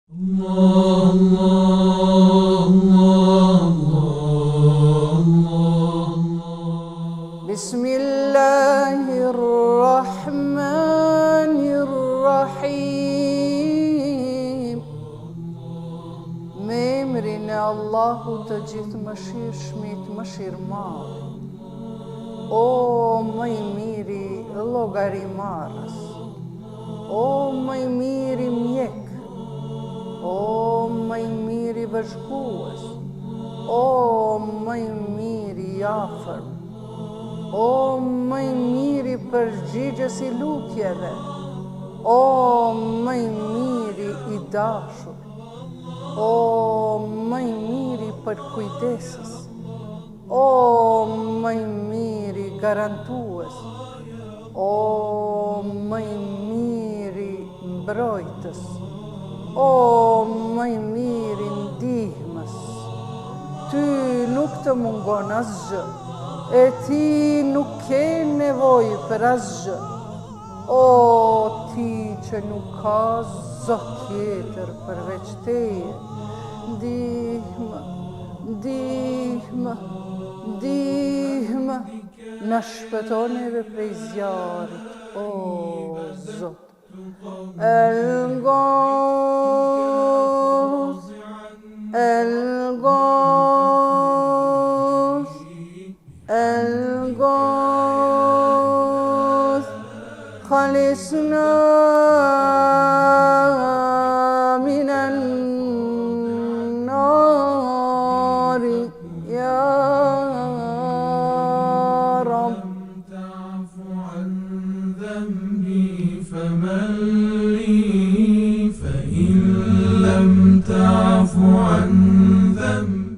Bismillahirrahmanirrahim. Me emrin e Allahut të gjithë mëshirshmit mëshirëmarr. O më i miri llogarimarrës, o më i miri mjek, o më i miri bashkues, o më i miri i afërm, o më i miri përgjigjës i lutjeve, o më i miri i dashur, o më i miri për kujdesës, o më i miri garantues, o më i miri mbrojtës, o më i miri ndihmës. Ty nuk të mungon asgjë, e ti nuk ke nevojë për asgjë. O ti që nuk ka zot tjetër përveç teje, ndihmë, ndihmë, ndihmë, na shpëtoneve prej zjarit, o Zot. El-Gos, El-Gos, El-Gos, خلصنا من النار يا رب. تعف عن ذنبي فمن لي فإن لم تعف عن ذنبي